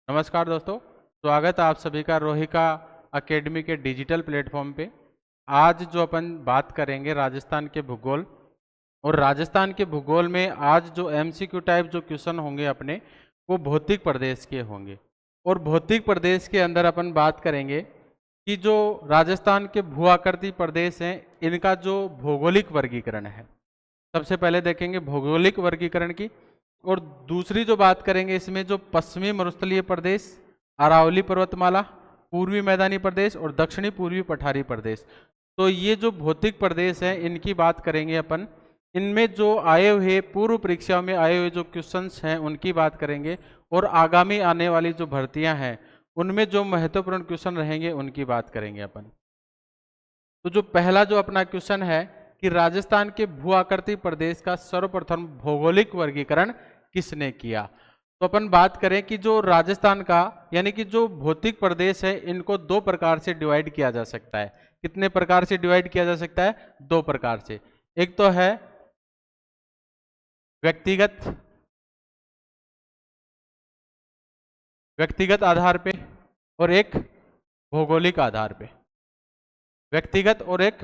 नमस्कार दोस्तों, स्वागत है आप सभी का रोहिका एकेडमी के डिजिटल प्लेटफॉर्म पे। आज जो अपन बात करेंगे राजस्थान के भूगोल, और राजस्थान के भूगोल में आज जो एमसीक्यू टाइप जो क्वेश्चन होंगे अपने, वो भौतिक प्रदेश के होंगे। और भौतिक प्रदेश के अंदर अपन बात करेंगे कि जो राजस्थान के भू आकृति प्रदेश हैं, इनका जो भौगोलिक वर्गीकरण है। सबसे पहले देखेंगे भौगोलिक वर्गीकरण की, और दूसरी जो बात करेंगे इसमें जो पश्चिमी मरुस्थलीय प्रदेश, अरावली पर्वतमाला, पूर्वी मैदानी प्रदेश और दक्षिणी पूर्वी पठारी प्रदेश, तो ये जो भौतिक प्रदेश हैं इनकी बात करेंगे अपन। इनमें जो आए हुए पूर्व परीक्षाओं में आए हुए जो क्वेश्चंस हैं उनकी बात करेंगे, और आगामी आने वाली जो भर्तियां हैं उनमें जो महत्वपूर्ण क्वेश्चन रहेंगे उनकी बात करेंगे अपन। तो जो पहला जो अपना क्वेश्चन है कि राजस्थान के भू आकृति प्रदेश का सर्वप्रथम भौगोलिक वर्गीकरण किसने किया। तो अपन बात करें कि जो राजस्थान का यानी कि जो भौतिक प्रदेश है इनको दो प्रकार से डिवाइड किया जा सकता है। कितने प्रकार से डिवाइड किया जा सकता है? दो प्रकार से। एक तो है व्यक्तिगत आधार पे, और एक भौगोलिक आधार पे। व्यक्तिगत और एक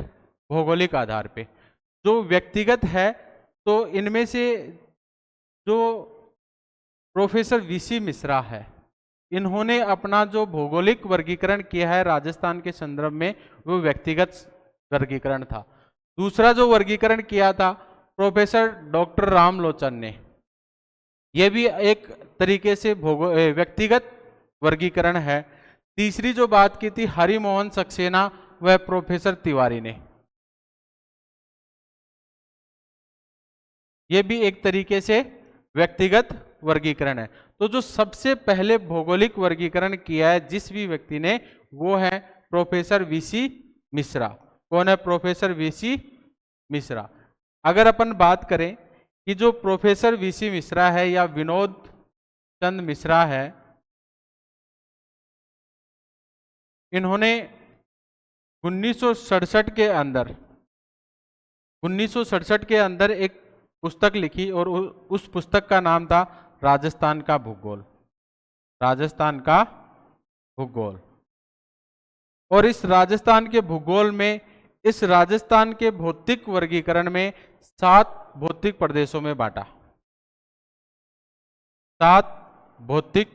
भौगोलिक आधार पे। जो व्यक्तिगत है तो इनमें से जो प्रोफेसर वीसी मिश्रा है, इन्होंने अपना जो भौगोलिक वर्गीकरण किया है राजस्थान के संदर्भ में, वो व्यक्तिगत वर्गीकरण था। दूसरा जो वर्गीकरण किया था प्रोफेसर डॉक्टर रामलोचन ने, यह भी एक तरीके से व्यक्तिगत वर्गीकरण है। तीसरी जो बात की थी हरिमोहन सक्सेना व प्रोफेसर तिवारी ने, यह भी एक तरीके से व्यक्तिगत वर्गीकरण है। तो जो सबसे पहले भौगोलिक वर्गीकरण किया है जिस भी व्यक्ति ने, वो है प्रोफेसर वीसी मिश्रा। कौन है? Professor VC Mishra. अगर अपन बात करें कि जो प्रोफेसर वीसी मिश्रा है या विनोद चंद मिश्रा है, इन्होंने 1967 के अंदर एक पुस्तक लिखी, और उस पुस्तक का नाम था राजस्थान का भूगोल। राजस्थान का भूगोल। और इस राजस्थान के भूगोल में, इस राजस्थान के भौतिक वर्गीकरण में 7 भौतिक प्रदेशों में बांटा। 7 भौतिक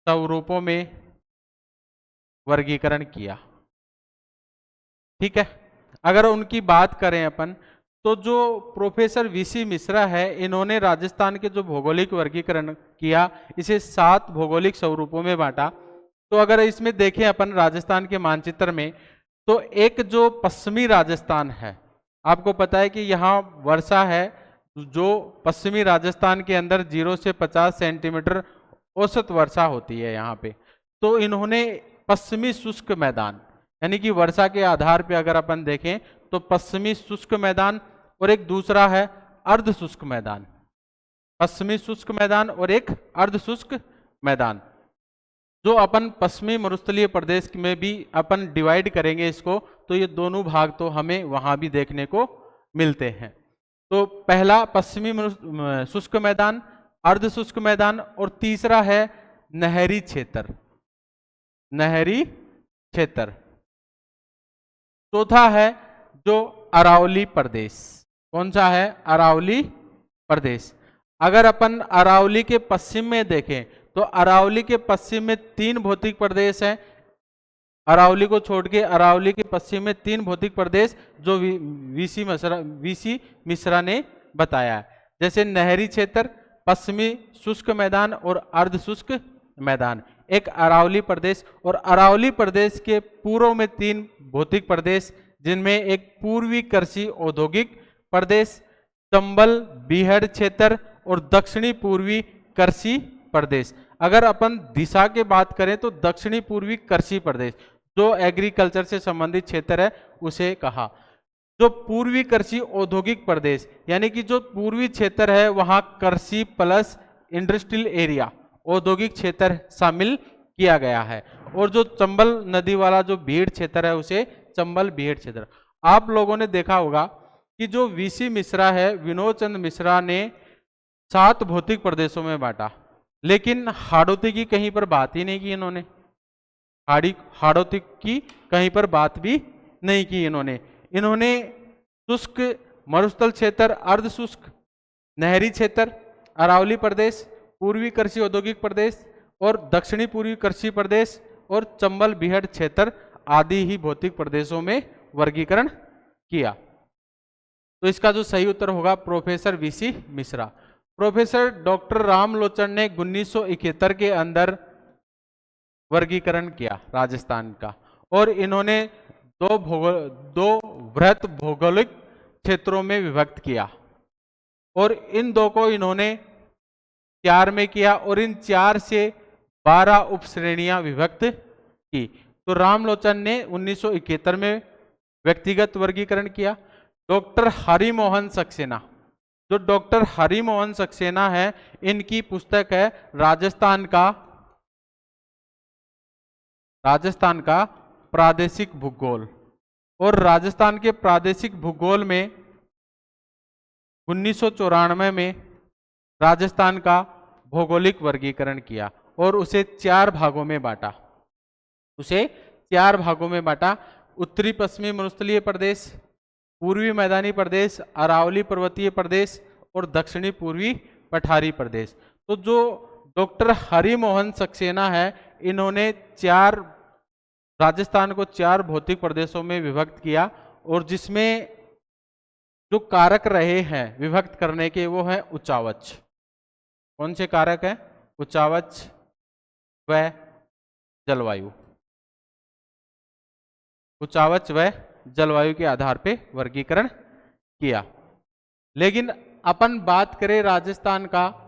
स्वरूपों में वर्गीकरण किया। ठीक है। अगर उनकी बात करें अपन, तो जो प्रोफेसर वीसी मिश्रा है, इन्होंने राजस्थान के जो भौगोलिक वर्गीकरण किया, इसे 7 भौगोलिक स्वरूपों में बांटा। तो अगर इसमें देखें अपन राजस्थान के मानचित्र में, तो एक जो पश्चिमी राजस्थान है, आपको पता है कि यहाँ वर्षा है, जो पश्चिमी राजस्थान के अंदर 0 से 50 सेंटीमीटर औसत वर्षा होती है यहाँ पे। तो इन्होंने पश्चिमी शुष्क मैदान, यानी कि वर्षा के आधार पे अगर अपन देखें तो पश्चिमी शुष्क मैदान, और एक दूसरा है अर्ध शुष्क मैदान। पश्चिमी शुष्क मैदान और एक अर्ध शुष्क मैदान, जो अपन पश्चिमी मरुस्थलीय प्रदेश में भी अपन डिवाइड करेंगे इसको, तो ये दोनों भाग तो हमें वहां भी देखने को मिलते हैं। तो पहला पश्चिमी शुष्क मैदान, अर्ध शुष्क मैदान, और तीसरा है नहरी क्षेत्र। नहरी क्षेत्र। चौथा है जो अरावली प्रदेश। कौन सा है? अरावली प्रदेश। अगर अपन अरावली के पश्चिम में देखें तो अरावली के पश्चिम में 3 भौतिक प्रदेश हैं। अरावली को छोड़ के अरावली के पश्चिम में 3 भौतिक प्रदेश जो वीसी मिश्रा ने बताया है, जैसे नहरी क्षेत्र, पश्चिमी शुष्क मैदान और अर्ध शुष्क मैदान। एक अरावली प्रदेश, और अरावली प्रदेश के पूर्व में 3 भौतिक प्रदेश, जिनमें एक पूर्वी कृषि औद्योगिक प्रदेश, चंबल बीहड़ क्षेत्र, और दक्षिणी पूर्वी कृषि प्रदेश। अगर अपन दिशा के बात करें तो दक्षिणी पूर्वी कृषि प्रदेश, जो एग्रीकल्चर से संबंधित क्षेत्र है, उसे कहा। जो पूर्वी कृषि औद्योगिक प्रदेश, यानी कि जो पूर्वी क्षेत्र है वहां कृषि प्लस इंडस्ट्रियल एरिया, औद्योगिक क्षेत्र शामिल किया गया है। और जो चंबल नदी वाला जो बीहड़ क्षेत्र है, उसे चंबल बीहड़ क्षेत्र। आप लोगों ने देखा होगा कि जो वीसी मिश्रा है, विनोद चंद मिश्रा ने 7 भौतिक प्रदेशों में बांटा, लेकिन हाड़ौती की कहीं पर बात ही नहीं की इन्होंने। हाड़ौती की कहीं पर बात भी नहीं की इन्होंने। इन्होंने शुष्क मरुस्थल क्षेत्र, अर्ध शुष्क नहरी क्षेत्र, अरावली प्रदेश, पूर्वी कृषि औद्योगिक प्रदेश और दक्षिणी पूर्वी कृषि प्रदेश और चंबल बीहड़ क्षेत्र आदि ही भौतिक प्रदेशों में वर्गीकरण किया। तो इसका जो सही उत्तर होगा professor VC Mishra. Professor doctor Ramlochan ने 1971 के अंदर वर्गीकरण किया राजस्थान का, और इन्होंने दो वृहत भौगोलिक क्षेत्रों में विभक्त किया, और इन दो को इन्होंने 4 में किया, और इन 4 से 12 उप श्रेणियां विभक्त की। तो रामलोचन ने 1971 में व्यक्तिगत वर्गीकरण किया। डॉक्टर हरिमोहन सक्सेना, जो डॉक्टर हरिमोहन सक्सेना है, इनकी पुस्तक है राजस्थान का प्रादेशिक भूगोल, और राजस्थान के प्रादेशिक भूगोल में 1994 में राजस्थान का भौगोलिक वर्गीकरण किया और उसे 4 भागों में बांटा। उत्तरी पश्चिमी मरुस्थलीय प्रदेश, पूर्वी मैदानी प्रदेश, अरावली पर्वतीय प्रदेश और दक्षिणी पूर्वी पठारी प्रदेश। तो जो डॉक्टर हरिमोहन सक्सेना है, इन्होंने राजस्थान को 4 भौतिक प्रदेशों में विभक्त किया, और जिसमें जो कारक रहे हैं विभक्त करने के वो है उचावच। कौन से कारक हैं? उचावच व जलवायु। उचावच व जलवायु के आधार पे वर्गीकरण किया। लेकिन अपन बात करें राजस्थान का,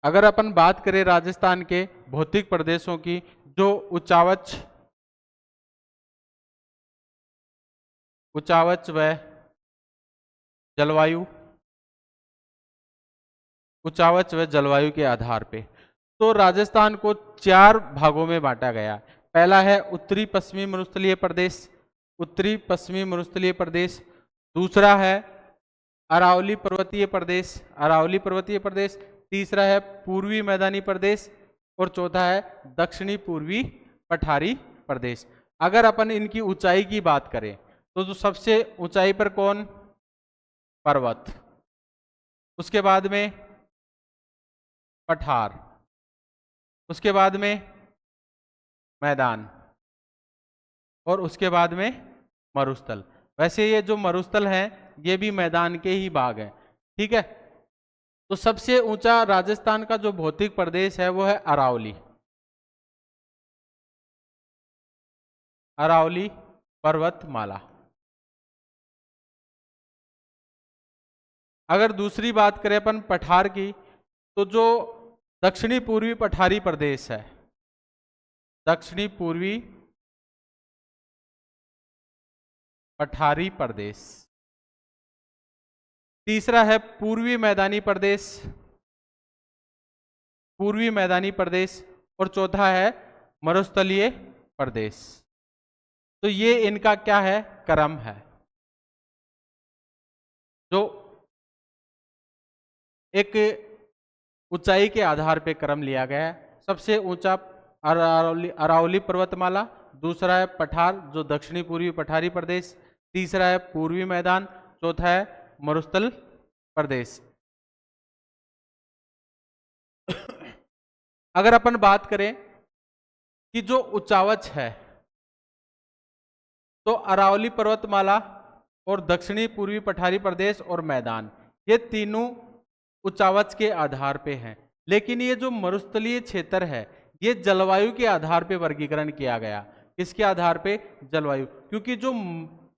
अगर अपन बात करें राजस्थान के भौतिक प्रदेशों की, जो उचावच व जलवायु के आधार पे, तो राजस्थान को 4 भागों में बांटा गया। पहला है उत्तरी पश्चिमी मरुस्थलीय प्रदेश, दूसरा है अरावली पर्वतीय प्रदेश, तीसरा है पूर्वी मैदानी प्रदेश, और चौथा है दक्षिणी पूर्वी पठारी प्रदेश। अगर अपन इनकी ऊंचाई की बात करें, तो जो सबसे ऊंचाई पर कौन? पर्वत, उसके बाद में पठार, उसके बाद में मैदान, और उसके बाद में मरुस्थल। वैसे ये जो मरुस्थल है ये भी मैदान के ही भाग है, ठीक है। तो सबसे ऊंचा राजस्थान का जो भौतिक प्रदेश है वो है अरावली पर्वतमाला। अगर दूसरी बात करें अपन पठार की, तो जो दक्षिणी पूर्वी पठारी प्रदेश है, दक्षिणी पूर्वी पठारी प्रदेश, तीसरा है पूर्वी मैदानी प्रदेश, और चौथा है मरुस्थलीय प्रदेश। तो ये इनका क्या है? क्रम है। जो एक ऊंचाई के आधार पे क्रम लिया गया है। सबसे ऊंचा अरावली पर्वतमाला, दूसरा है पठार जो दक्षिणी पूर्वी पठारी प्रदेश, तीसरा है पूर्वी मैदान, चौथा है मरुस्थल प्रदेश। अगर अपन बात करें कि जो उचावच है, तो अरावली पर्वतमाला और दक्षिणी पूर्वी पठारी प्रदेश और मैदान, ये तीनों उचावच के आधार पे हैं। लेकिन ये जो मरुस्थलीय क्षेत्र है ये जलवायु के आधार पे वर्गीकरण किया गया। किसके आधार पे? जलवायु। क्योंकि जो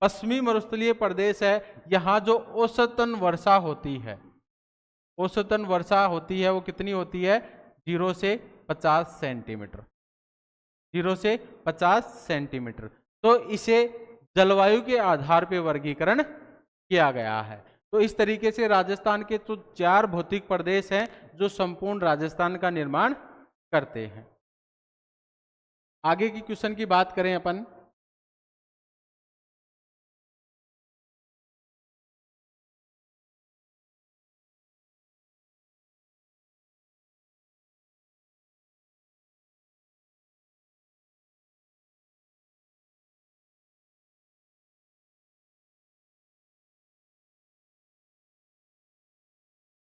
पश्चिमी मरुस्थलीय प्रदेश है यहाँ जो औसतन वर्षा होती है, वो कितनी होती है? 0 से 50 सेंटीमीटर, 0 से 50 सेंटीमीटर। तो इसे जलवायु के आधार पे वर्गीकरण किया गया है। तो इस तरीके से राजस्थान के तो 4 भौतिक प्रदेश हैं जो संपूर्ण राजस्थान का निर्माण करते हैं। आगे की क्वेश्चन की बात करें अपन,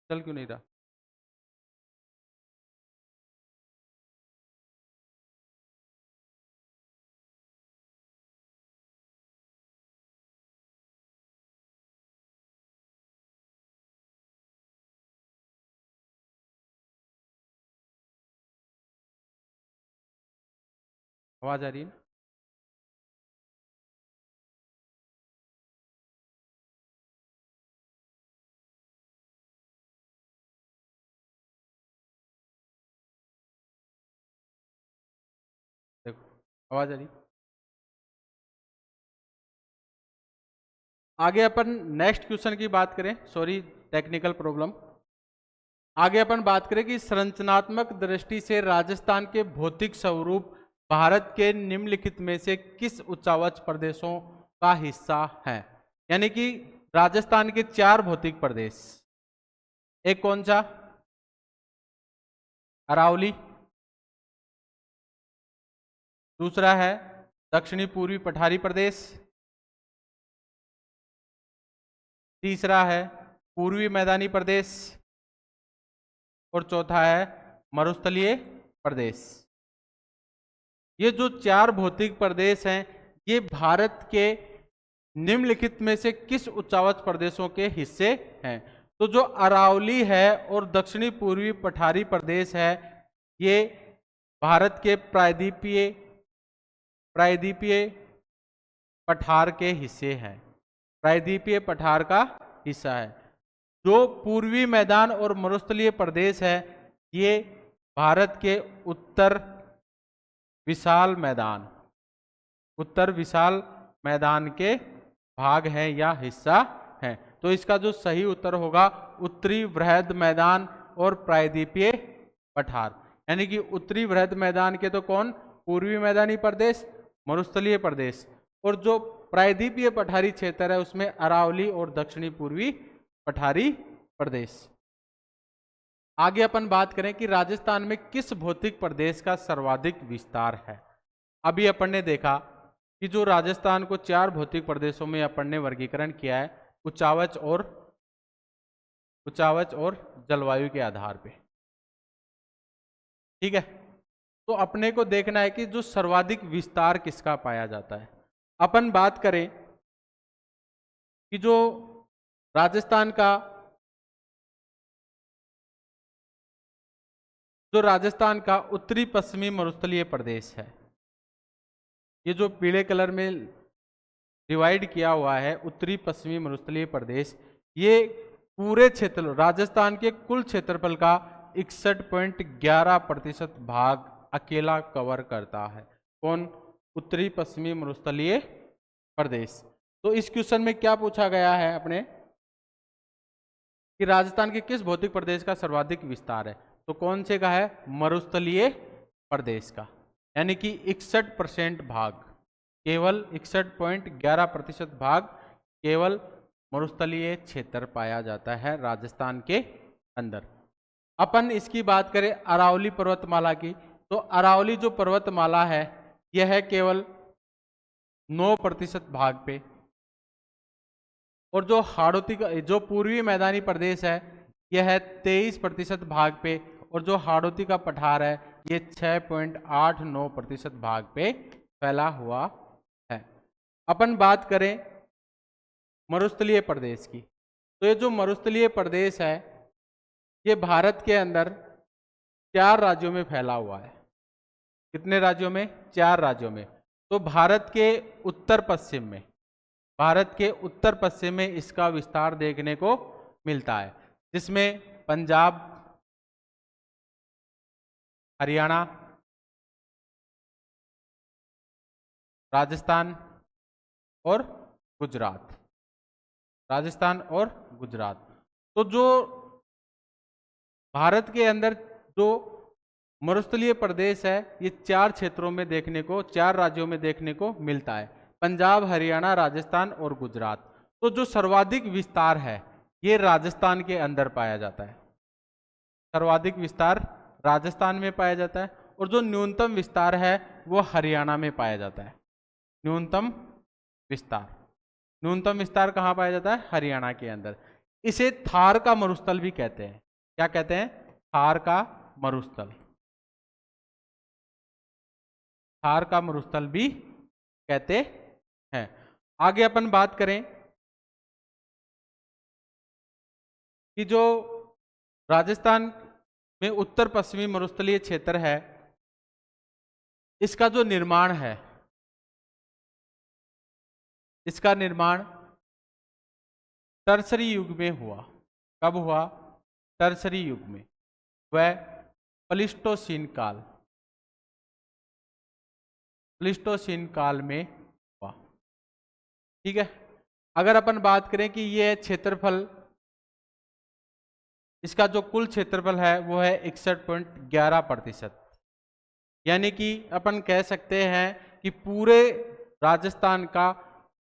चल क्यों नहीं रहा? आवाज आ रही है ना? देखो, आवाज आ रही। आगे अपन नेक्स्ट क्वेश्चन की बात करें, सॉरी टेक्निकल प्रॉब्लम। आगे अपन बात करें कि संरचनात्मक दृष्टि से राजस्थान के भौतिक स्वरूप भारत के निम्नलिखित में से किस उच्चावच प्रदेशों का हिस्सा है। यानी कि राजस्थान के 4 भौतिक प्रदेश, एक कौन सा? अरावली, दूसरा है दक्षिणी पूर्वी पठारी प्रदेश, तीसरा है पूर्वी मैदानी प्रदेश, और चौथा है मरुस्थलीय प्रदेश। ये जो 4 भौतिक प्रदेश हैं, ये भारत के निम्नलिखित में से किस उच्चावच प्रदेशों के हिस्से हैं? तो जो अरावली है और दक्षिणी पूर्वी पठारी प्रदेश है, ये भारत के प्रायद्वीपीय पठार के हिस्से हैं, प्रायद्वीपीय पठार का हिस्सा है। जो पूर्वी मैदान और मरुस्थलीय प्रदेश है, ये भारत के उत्तर विशाल मैदान के भाग है या हिस्सा है। तो इसका जो सही उत्तर होगा उत्तरी वृहद मैदान और प्रायद्वीपीय पठार। यानी कि उत्तरी वृहद मैदान के तो कौन? पूर्वी मैदानी प्रदेश, मरुस्थलीय प्रदेश, और जो प्रायद्वीपीय पठारी क्षेत्र है उसमें अरावली और दक्षिणी पूर्वी पठारी प्रदेश। आगे अपन बात करें कि राजस्थान में किस भौतिक प्रदेश का सर्वाधिक विस्तार है। अभी अपन ने देखा कि जो राजस्थान को 4 भौतिक प्रदेशों में अपन ने वर्गीकरण किया है उच्चावच और जलवायु के आधार पे, ठीक है। तो अपने को देखना है कि जो सर्वाधिक विस्तार किसका पाया जाता है। अपन बात करें कि जो राजस्थान का उत्तरी पश्चिमी मरुस्थलीय प्रदेश है, ये जो पीले कलर में डिवाइड किया हुआ है उत्तरी पश्चिमी मरुस्थलीय प्रदेश, ये पूरे क्षेत्र राजस्थान के कुल क्षेत्रफल का 61.11% भाग अकेला कवर करता है। कौन? उत्तरी पश्चिमी मरुस्थलीय प्रदेश। तो इस क्वेश्चन में क्या पूछा गया है अपने कि राजस्थान के किस भौतिक प्रदेश का सर्वाधिक विस्तार है? तो कौन से का है? मरुस्थलीय प्रदेश का। यानी कि 61% भाग, केवल 61.11% भाग केवल मरुस्थलीय क्षेत्र पाया जाता है राजस्थान के अंदर। अपन इसकी बात करें अरावली पर्वतमाला की, तो अरावली जो पर्वतमाला है यह है केवल 9% भाग पे, और जो हाड़ौती का जो पूर्वी मैदानी प्रदेश है यह है 23% भाग पे, और जो हाड़ौती का पठार है ये 6.89% भाग पे फैला हुआ है। अपन बात करें मरुस्थलीय प्रदेश की, तो ये जो मरुस्थलीय प्रदेश है ये भारत के अंदर 4 राज्यों में फैला हुआ है। कितने राज्यों में? 4 राज्यों में। तो भारत के उत्तर पश्चिम में इसका विस्तार देखने को मिलता है, जिसमें पंजाब, हरियाणा, राजस्थान और गुजरात। तो जो भारत के अंदर जो मरुस्थलीय प्रदेश है ये 4 क्षेत्रों में देखने को, 4 राज्यों में देखने को मिलता है, पंजाब, हरियाणा, राजस्थान और गुजरात। तो जो सर्वाधिक विस्तार है ये राजस्थान के अंदर पाया जाता है, सर्वाधिक विस्तार राजस्थान में पाया जाता है, और जो न्यूनतम विस्तार है वो हरियाणा में पाया जाता है। न्यूनतम विस्तार कहाँ पाया जाता है? हरियाणा के अंदर। इसे थार का मरुस्थल भी कहते हैं। क्या कहते हैं? थार का मरुस्थल। थार का मरुस्थल भी कहते हैं। आगे अपन बात करें कि जो राजस्थान में उत्तर पश्चिमी मरुस्थलीय क्षेत्र है, इसका जो निर्माण है, इसका निर्माण टर्सरी युग में हुआ। कब हुआ? टर्सरी युग में, वह प्लीस्टोसीन काल, प्लीस्टोसीन काल में हुआ। ठीक है। अगर अपन बात करें कि यह क्षेत्रफल, इसका जो कुल क्षेत्रफल है वो है 61.11%, यानी कि अपन कह सकते हैं कि पूरे राजस्थान का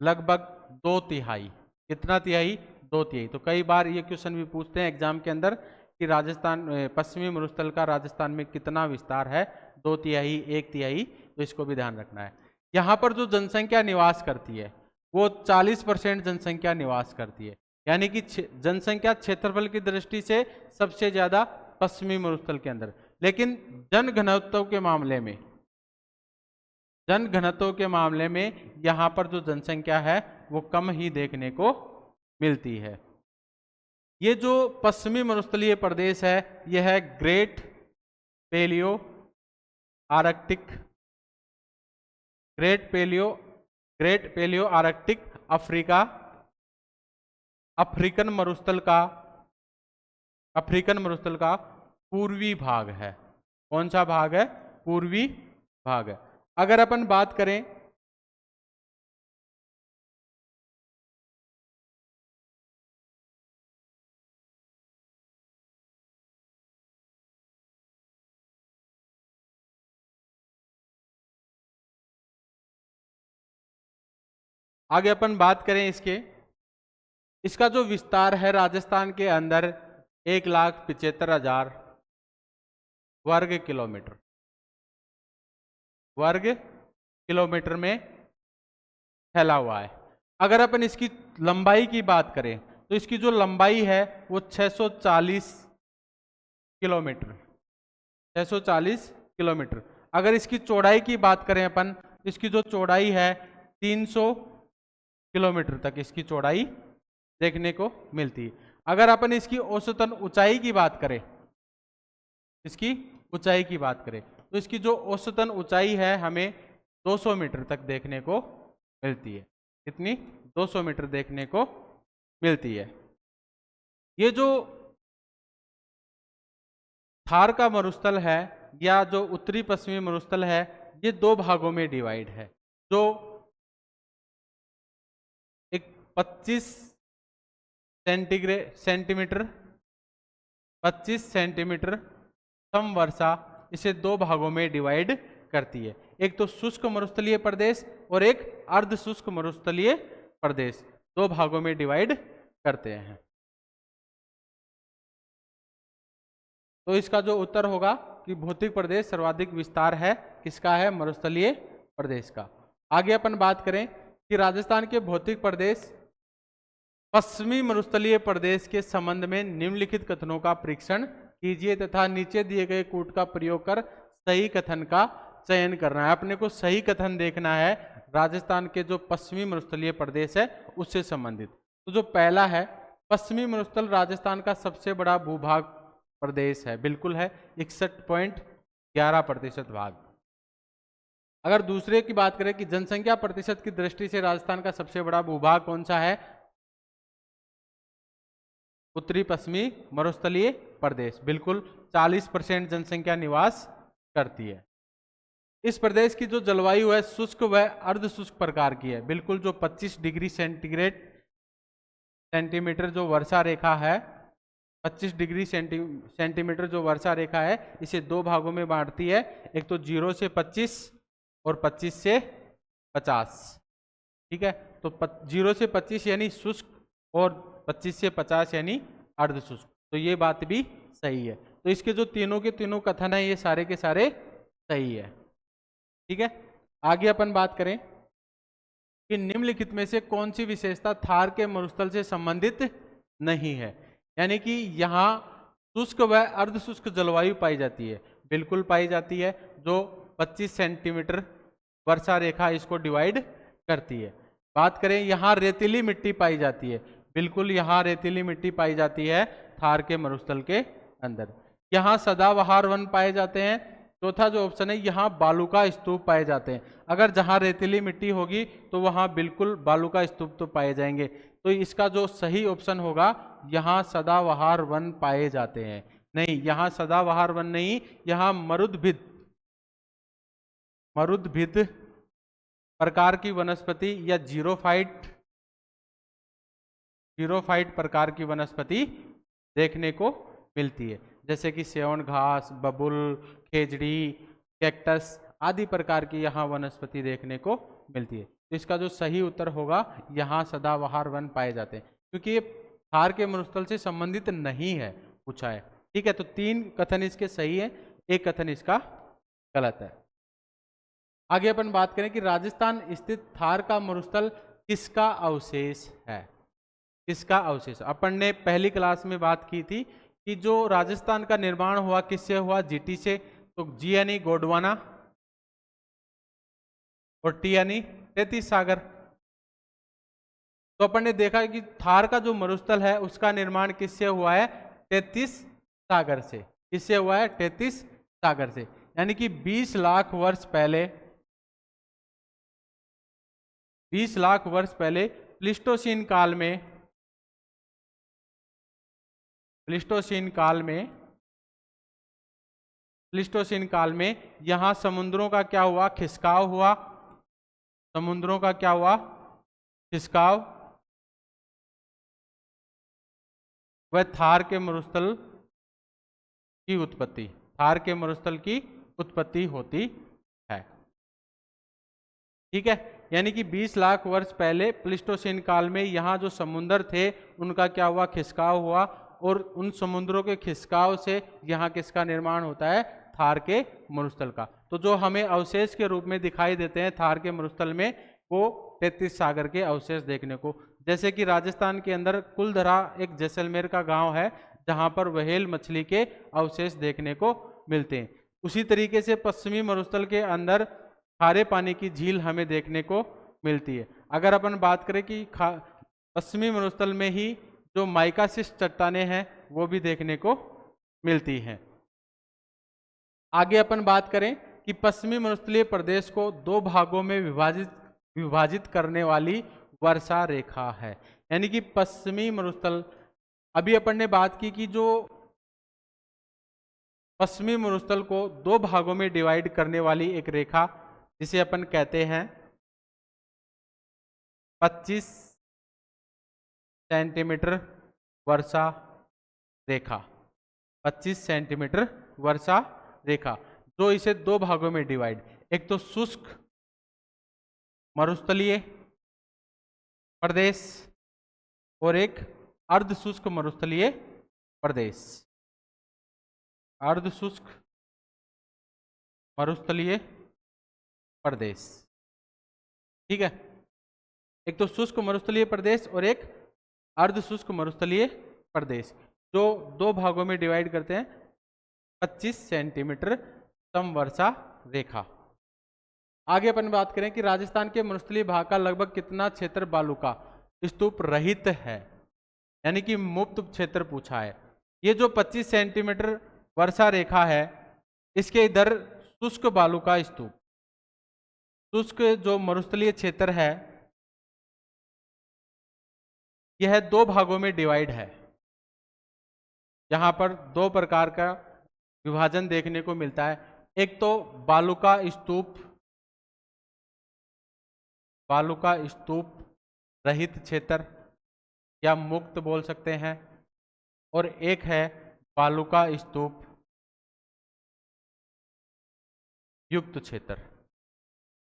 लगभग 2/3। कितना तिहाई? 2/3। तो कई बार ये क्वेश्चन भी पूछते हैं एग्जाम के अंदर कि राजस्थान पश्चिमी मरुस्थल का राजस्थान में कितना विस्तार है? 2/3, 1/3। तो इसको भी ध्यान रखना है। यहाँ पर जो जनसंख्या निवास करती है वो 40% जनसंख्या निवास करती है, यानी कि जनसंख्या क्षेत्रफल की दृष्टि से सबसे ज्यादा पश्चिमी मरुस्थल के अंदर। लेकिन जन घनत्व के मामले में, जन घनत्व के मामले में यहाँ पर जो जनसंख्या है वो कम ही देखने को मिलती है। ये जो पश्चिमी मरुस्थलीय प्रदेश है यह है great paleo Arctic, great paleo Arctic Africa, African मरुस्थल का पूर्वी भाग है। कौन सा भाग है? पूर्वी भाग है। अगर अपन बात करें इसका जो विस्तार है राजस्थान के अंदर 1,75,000 वर्ग किलोमीटर में फैला हुआ है। अगर अपन इसकी लंबाई की बात करें तो इसकी जो लंबाई है वो 640 किलोमीटर, 640 किलोमीटर। अगर इसकी चौड़ाई की बात करें अपन, इसकी जो चौड़ाई है 300 किलोमीटर तक इसकी चौड़ाई देखने को मिलती है। अगर अपन इसकी औसतन ऊंचाई की बात करें, इसकी ऊंचाई की बात करें तो इसकी जो औसतन ऊंचाई है हमें 200 मीटर तक देखने को मिलती है। कितनी? 200 मीटर देखने को मिलती है। ये जो थार का मरुस्थल है या जो उत्तरी पश्चिमी मरुस्थल है ये दो भागों में डिवाइड है। जो एक 25 सेंटीमीटर समवर्षा इसे दो भागों में डिवाइड करती है। एक तो शुष्क मरुस्थलीय प्रदेश और एक अर्ध शुष्क मरुस्थलीय प्रदेश, दो भागों में डिवाइड करते हैं। तो इसका जो उत्तर होगा कि भौतिक प्रदेश सर्वाधिक विस्तार है किसका है? मरुस्थलीय प्रदेश का। आगे अपन बात करें कि राजस्थान के भौतिक प्रदेश पश्चिमी मरुस्थलीय प्रदेश के संबंध में निम्नलिखित कथनों का परीक्षण कीजिए तथा नीचे दिए गए कूट का प्रयोग कर सही कथन का चयन करना है। अपने को सही कथन देखना है राजस्थान के जो पश्चिमी मरुस्थलीय प्रदेश है उससे संबंधित। तो जो पहला है, पश्चिमी मरुस्थल राजस्थान का सबसे बड़ा भूभाग प्रदेश है, बिल्कुल है, 61.11% भाग। अगर दूसरे की बात करें कि जनसंख्या प्रतिशत की दृष्टि से राजस्थान का सबसे बड़ा भूभाग कौन सा है? उत्तरी पश्चिमी मरुस्थलीय प्रदेश, बिल्कुल 40% जनसंख्या निवास करती है। इस प्रदेश की जो जलवायु है शुष्क व अर्ध शुष्क प्रकार की है, बिल्कुल जो 25 डिग्री सेंटीमीटर जो वर्षा रेखा है, 25 डिग्री सेंटीमीटर जो वर्षा रेखा है इसे दो भागों में बांटती है। एक तो 0 से 25 और 25 से 50। ठीक है, तो 0 से 25 यानी शुष्क और 25 से 50 यानी अर्ध शुष्क। तो ये बात भी सही है। तो इसके जो तीनों के तीनों कथन है ये सारे के सारे सही है। ठीक है, आगे अपन बात करें कि निम्नलिखित में से कौन सी विशेषता थार के मरुस्थल से संबंधित नहीं है। यानी कि यहाँ शुष्क व अर्ध शुष्क जलवायु पाई जाती है, बिल्कुल पाई जाती है, जो 25 सेंटीमीटर वर्षा रेखा इसको डिवाइड करती है। बात करें यहाँ रेतीली मिट्टी पाई जाती है, बिल्कुल यहाँ रेतीली मिट्टी पाई जाती है थार के मरुस्थल के अंदर। यहाँ सदाबहार वन पाए जाते हैं। चौथा जो ऑप्शन है, यहाँ बालू का स्तूप पाए जाते हैं। अगर जहाँ रेतीली मिट्टी होगी तो वहाँ बिल्कुल बालू का स्तूप तो पाए जाएंगे। तो इसका जो सही ऑप्शन होगा, यहाँ सदाबहार वन पाए जाते हैं। नहीं, यहाँ सदाबहार वन नहीं, यहाँ मरुद्भिद प्रकार की वनस्पति या जीरोफाइट प्रकार की वनस्पति देखने को मिलती है, जैसे कि सेवन घास, बबुल, खेजड़ी, कैक्टस आदि प्रकार की यहाँ वनस्पति देखने को मिलती है। तो इसका जो सही उत्तर होगा, यहाँ सदाबहार वन पाए जाते हैं, क्योंकि ये थार के मरुस्थल से संबंधित नहीं है, पूछा है। ठीक है, तो 3 कथन इसके सही है, 1 कथन इसका गलत है। आगे अपन बात करें कि राजस्थान स्थित थार का मरुस्थल किसका अवशेष है? किसका अवशेष? अपन ने पहली क्लास में बात की थी कि जो राजस्थान का निर्माण हुआ किससे हुआ? जीटी से। तो जी यानी गोंडवाना और टी यानी तैतीस सागर। तो अपन ने देखा कि थार का जो मरुस्थल है उसका निर्माण किससे हुआ है? तैतीस सागर से। किससे हुआ है? तैतीस सागर से। यानी कि 20 लाख वर्ष पहले, 20 लाख वर्ष पहले प्लीस्टोसीन काल में यहां समुद्रों का क्या हुआ? खिसकाव हुआ। समुद्रों का क्या हुआ? खिसकाव। वह थार के मरुस्थल की उत्पत्ति होती है। ठीक है, यानी कि 20 लाख वर्ष पहले प्लीस्टोसीन काल में यहाँ जो समुद्र थे उनका क्या हुआ? खिसकाव हुआ, और उन समुद्रों के खिसकाव से यहाँ किसका निर्माण होता है? थार के मरुस्थल का। तो जो हमें अवशेष के रूप में दिखाई देते हैं थार के मरुस्थल में, वो 33 सागर के अवशेष देखने को, जैसे कि राजस्थान के अंदर कुलधरा एक जैसलमेर का गांव है जहां पर व्हेल मछली के अवशेष देखने को मिलते हैं। उसी तरीके से पश्चिमी मरुस्थल के अंदर खारे पानी की झील हमें देखने को मिलती है। अगर अपन बात करें कि पश्चिमी मरुस्थल में ही जो माइकासिस चट्टानें हैं वो भी देखने को मिलती हैं। आगे अपन बात करें कि पश्चिमी मरुस्थलीय प्रदेश को 2 भागों में विभाजित करने वाली वर्षा रेखा है। यानी कि पश्चिमी मरुस्थल, अभी अपन ने बात की कि जो पश्चिमी मरुस्थल को 2 भागों में डिवाइड करने वाली एक रेखा, जिसे अपन कहते हैं 25 सेंटीमीटर वर्षा रेखा। 25 सेंटीमीटर वर्षा रेखा, जो इसे 2 भागों में डिवाइड, एक तो शुष्क मरुस्थलीय प्रदेश और एक अर्ध शुष्क मरुस्थलीय प्रदेश। अर्ध शुष्क मरुस्थलीय प्रदेश। ठीक है, एक तो शुष्क मरुस्थलीय प्रदेश और एक अर्ध शुष्क मरुस्थलीय प्रदेश, जो 2 भागों में डिवाइड करते हैं 25 सेंटीमीटर समवर्षा रेखा। आगे अपन बात करें कि राजस्थान के मरुस्थलीय भाग का लगभग कितना क्षेत्र बालू का स्तूप रहित है, यानी कि मुक्त क्षेत्र पूछा है। ये जो 25 सेंटीमीटर वर्षा रेखा है, इसके इधर शुष्क बालू का स्तूप, शुष्क जो मरुस्थलीय क्षेत्र है, यह 2 भागों में डिवाइड है। यहां पर 2 प्रकार का विभाजन देखने को मिलता है। एक तो बालू का स्तूप रहित क्षेत्र या मुक्त बोल सकते हैं, और एक है बालू का स्तूप युक्त क्षेत्र।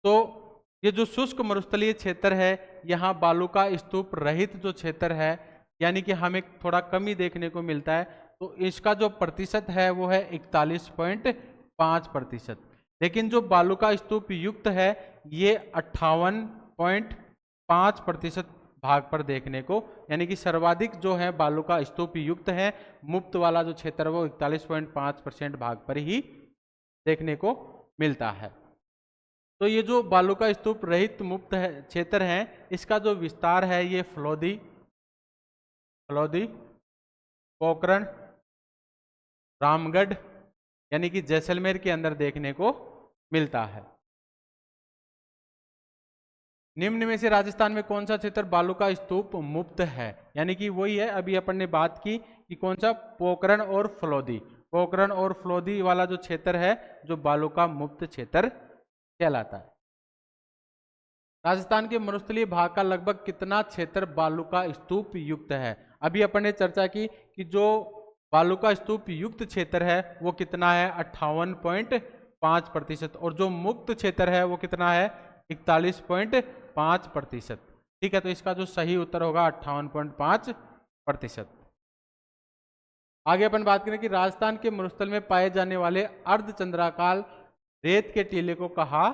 तो ये जो शुष्क मरुस्थलीय क्षेत्र है, यहाँ बालू का स्तूप रहित जो क्षेत्र है, यानी कि हमें थोड़ा कमी देखने को मिलता है। तो इसका जो प्रतिशत है वो है 41.5%। लेकिन जो बालू का स्तूप युक्त है, ये 58.5% भाग पर देखने को, यानी कि सर्वाधिक जो है बालू का स्तूप युक्त है, मुक्त वाला जो क्षेत्र है वो 41.5% भाग पर ही देखने को मिलता है। तो ये जो बालू का स्तूप रहित मुक्त है क्षेत्र है, इसका जो विस्तार है ये फलोदी, पोखरण, रामगढ़ यानी कि जैसलमेर के अंदर देखने को मिलता है। निम्न में से राजस्थान में कौन सा क्षेत्र बालू का स्तूप मुक्त है, यानी कि वही है अभी अपन ने बात की कि कौन सा, पोखरण और फलोदी। पोखरण और फलोदी वाला जो क्षेत्र है जो बालू का मुक्त क्षेत्र कहलाता है। राजस्थान के मरुस्थलीय भाग का लगभग कितना क्षेत्र बालू का स्तूप युक्त है। अभी अपन ने चर्चा की कि जो बालू का स्तूप युक्त क्षेत्र है वो कितना है, 58.5%, और जो मुक्त क्षेत्र है वो कितना है, 41.5%। ठीक है, तो इसका जो सही उत्तर होगा 58.5%। आगे अपन बात करें कि राजस्थान के मरुस्थल में पाए जाने वाले अर्धचंद्राकार रेत के टीले को कहा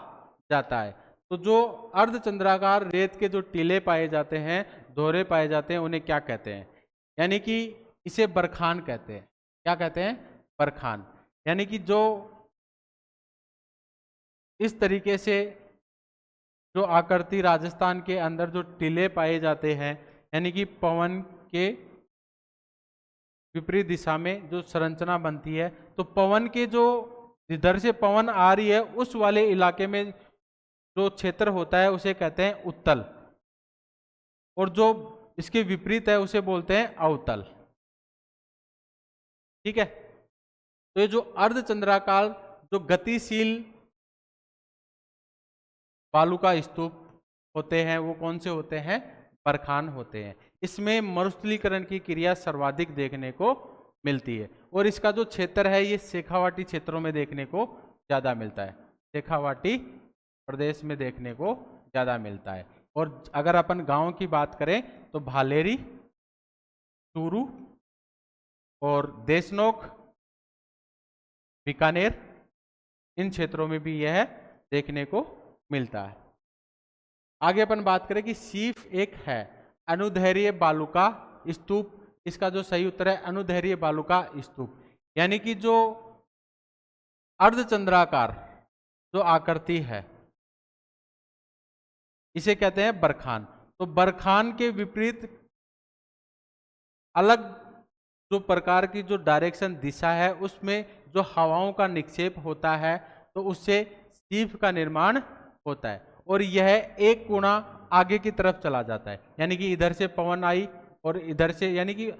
जाता है। तो जो अर्धचंद्राकार रेत के जो टीले पाए जाते हैं, दोहरे पाए जाते हैं, उन्हें क्या कहते हैं, यानी कि इसे बरखान कहते हैं। क्या कहते हैं, बरखान। यानी कि जो इस तरीके से जो आकृति राजस्थान के अंदर जो टीले पाए जाते हैं, यानी कि पवन के विपरीत दिशा में जो संरचना बनती है, तो पवन के जो जिधर से पवन आ रही है उस वाले इलाके में जो क्षेत्र होता है उसे कहते हैं उत्तल, और जो इसके विपरीत है उसे बोलते हैं अवतल। ठीक है, तो ये जो अर्धचंद्राकार जो गतिशील बालू का स्तूप होते हैं वो कौन से होते हैं, बरखान होते हैं। इसमें मरुस्थलीकरण की क्रिया सर्वाधिक देखने को मिलती है, और इसका जो क्षेत्र है ये शेखावाटी क्षेत्रों में देखने को ज्यादा मिलता है। शेखावाटी प्रदेश में देखने को ज्यादा मिलता है। और अगर अपन गांव की बात करें तो भालेरी, चूरू और देशनोक, बीकानेर, इन क्षेत्रों में भी यह देखने को मिलता है। आगे अपन बात करें कि शीफ एक है अनुदैर्घ्य बालू का स्तूप। इसका जो सही उत्तर है अनुदैर्घ्य बालू का स्तूप, यानी कि जो अर्धचंद्राकार जो आकृति है इसे कहते हैं बरखान। तो बरखान के विपरीत अलग जो प्रकार की जो डायरेक्शन दिशा है उसमें जो हवाओं का निक्षेप होता है तो उससे शीफ का निर्माण होता है, और यह एक गुना आगे की तरफ चला जाता है। यानी कि इधर से पवन आई और इधर से, यानी कि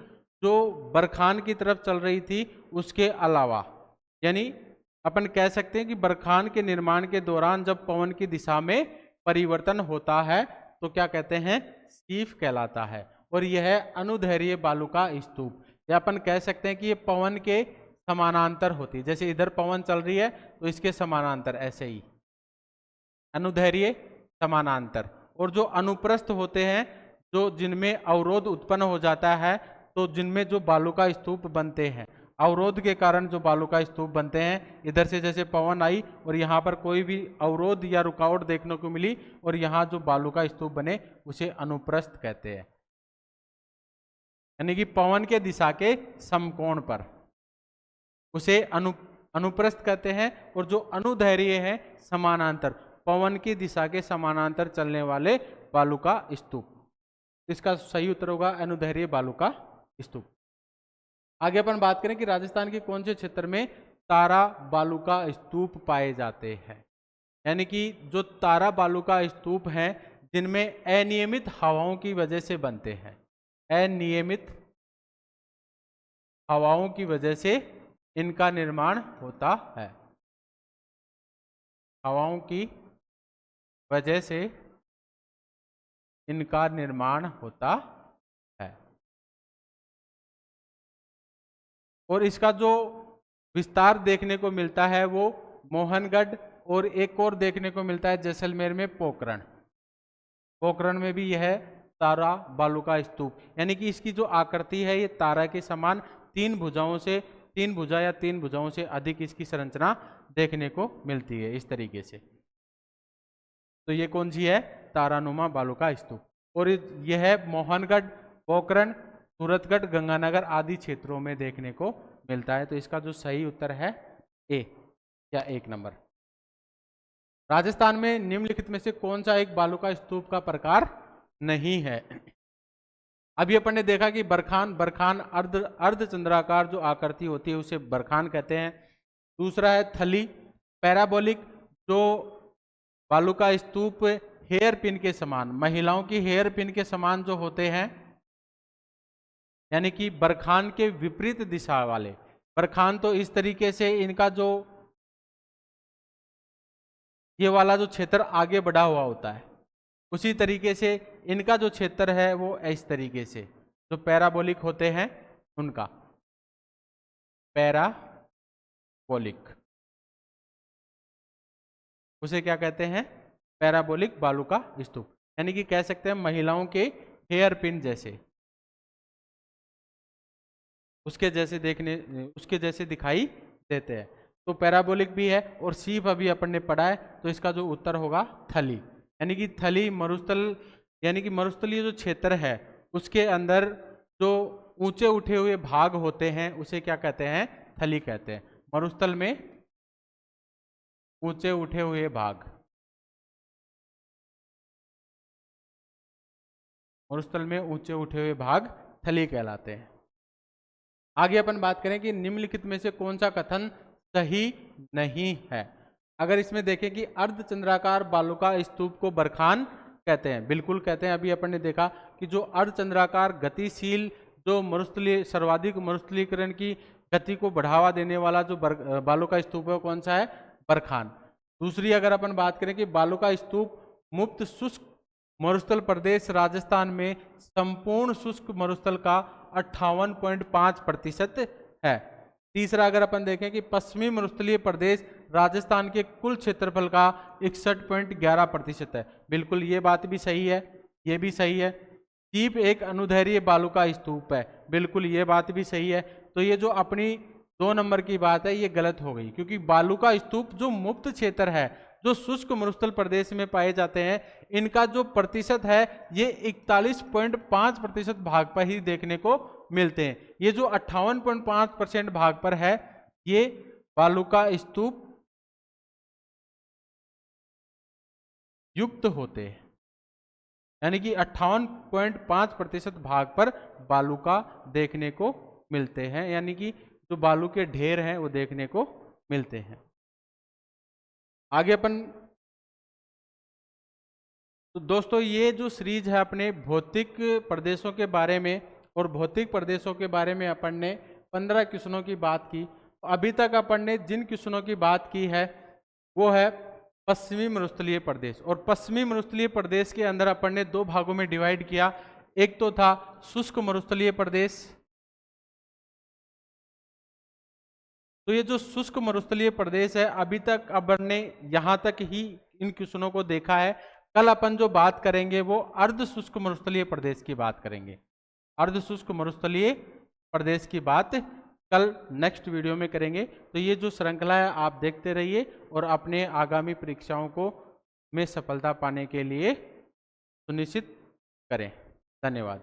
जो बरखान की तरफ चल रही थी उसके अलावा, यानी अपन कह सकते हैं कि बरखान के निर्माण के दौरान जब पवन की दिशा में परिवर्तन होता है तो क्या कहते हैं, शीफ कहलाता है। और यह अनुदैर्घ्य बालू का स्तूप, या अपन कह सकते हैं कि ये पवन के समानांतर होती है। जैसे इधर पवन चल रही है तो इसके समानांतर, ऐसे ही अनुदैर्घ्य समानांतर। और जो अनुप्रस्थ होते हैं, जो जिनमें अवरोध उत्पन्न हो जाता है, तो जिनमें जो बालू का स्तूप बनते हैं, अवरोध के कारण जो बालू का स्तूप बनते हैं, इधर से जैसे पवन आई और यहाँ पर कोई भी अवरोध या रुकावट देखने को मिली और यहाँ जो बालू का स्तूप बने उसे अनुप्रस्थ कहते हैं। यानी कि पवन के दिशा के समकोण पर उसे अनुप्रस्थ कहते हैं, और जो अनुदैर्घ्य है समानांतर, पवन की दिशा के समानांतर चलने वाले बालू का स्तूप। इसका सही उत्तर होगा अनुदैर्घ्य बालू का स्तूप। आगे अपन बात करें कि राजस्थान के कौन से क्षेत्र में तारा बालू का स्तूप पाए जाते हैं। यानी कि जो तारा बालू का स्तूप हैं जिनमें अनियमित हवाओं की वजह से बनते हैं, अनियमित हवाओं की वजह से इनका निर्माण होता है। हवाओं की वजह से इनका निर्माण होता है, और इसका जो विस्तार देखने को मिलता है वो मोहनगढ़, और एक और देखने को मिलता है जैसलमेर में पोखरण। पोखरण में भी यह तारा बालू का स्तूप, यानी कि इसकी जो आकृति है ये तारा के समान तीन भुजा या तीन भुजाओं से अधिक इसकी संरचना देखने को मिलती है इस तरीके से। तो ये कौन सी है, तारानुमा बालू का स्तूप। और यह है मोहनगढ़, पोखरण, सूरतगढ़, गंगानगर आदि क्षेत्रों में देखने को मिलता है। तो इसका जो सही उत्तर है ए या 1 नंबर। राजस्थान में निम्नलिखित में से कौन सा एक बालू का स्तूप का प्रकार नहीं है? अभी अपन ने देखा कि बरखान अर्धचंद्राकार जो आकृति होती है उसे बरखान कहते हैं। दूसरा है थली, पैराबोलिक, जो बालू का स्तूप हेयर पिन के समान, महिलाओं की हेयर पिन के समान जो होते हैं, यानी कि बरखान के विपरीत दिशा वाले। बरखान तो इस तरीके से इनका जो ये वाला जो क्षेत्र आगे बढ़ा हुआ होता है, उसी तरीके से इनका जो क्षेत्र है वो इस तरीके से, जो पैराबोलिक होते हैं उनका पैराबोलिक, उसे क्या कहते हैं? पैराबोलिक बालू का स्तूप, यानी कि कह सकते हैं महिलाओं के हेयर पिन जैसे, उसके जैसे दिखाई देते हैं। तो पैराबोलिक भी है। और सीप अभी अपन ने पढ़ा है, तो इसका जो उत्तर होगा थली, यानी कि थली मरुस्थल, यानी कि मरुस्थलीय जो क्षेत्र है उसके अंदर जो ऊंचे उठे हुए भाग होते हैं उसे क्या कहते हैं? थली कहते हैं। मरुस्थल में ऊंचे उठे हुए भाग, मरुस्थल में ऊंचे उठे हुए भाग थली कहलाते हैं। आगे अपन बात करें कि निम्नलिखित में से कौन सा कथन सही नहीं है? अगर इसमें देखें कि अर्धचंद्राकार बालू का स्तूप को बरखान कहते हैं, बिल्कुल कहते हैं। अभी अपन ने देखा कि जो अर्धचंद्राकार गतिशील जो मरुस्थलीय सर्वाधिक मरुस्थलीकरण की गति को बढ़ावा देने वाला जो बालू का स्तूप है कौन सा है? बरखान। दूसरी अगर अपन बात करें कि बालू का स्तूप मुक्त शुष्क मरुस्थल प्रदेश राजस्थान में संपूर्ण शुष्क मरुस्थल का 58.5% है। तीसरा अगर अपन देखें कि पश्चिमी मरुस्थलीय प्रदेश राजस्थान के कुल क्षेत्रफल का 61.11% है, बिल्कुल ये बात भी सही है, ये भी सही है। सीप एक अनुदैर्घ्य बालू का स्तूप है, बिल्कुल ये बात भी सही है। तो ये जो अपनी 2 नंबर की बात है ये गलत हो गई, क्योंकि बालू का स्तूप जो मुक्त क्षेत्र है, जो शुष्क मरुस्थल प्रदेश में पाए जाते हैं, इनका जो प्रतिशत है ये 41.5% भाग पर ही देखने को मिलते हैं। ये जो 58.5% भाग पर है ये बालू का स्तूप युक्त होते हैं, यानी कि 58.5% भाग पर बालू का देखने को मिलते हैं, यानी कि जो बालू के ढेर हैं वो देखने को मिलते हैं। आगे अपन, तो दोस्तों ये जो सीरीज है अपने भौतिक प्रदेशों के बारे में, और भौतिक प्रदेशों के बारे में अपन ने 15 क्वेश्चनों की बात की। अभी तक अपन ने जिन क्वेश्चनों की बात की है वो है पश्चिमी मरुस्थलीय प्रदेश, और पश्चिमी मरुस्थलीय प्रदेश के अंदर अपन ने 2 भागों में डिवाइड किया। एक तो था शुष्क मरुस्थलीय प्रदेश, तो ये जो शुष्क मरुस्थलीय प्रदेश है अभी तक अपन ने यहाँ तक ही इन क्वेश्चनों को देखा है। कल अपन जो बात करेंगे वो अर्ध शुष्क मरुस्थलीय प्रदेश की बात करेंगे, अर्ध शुष्क मरुस्थलीय प्रदेश की बात कल नेक्स्ट वीडियो में करेंगे। तो ये जो श्रृंखला है आप देखते रहिए और अपने आगामी परीक्षाओं को में सफलता पाने के लिए सुनिश्चित करें। धन्यवाद।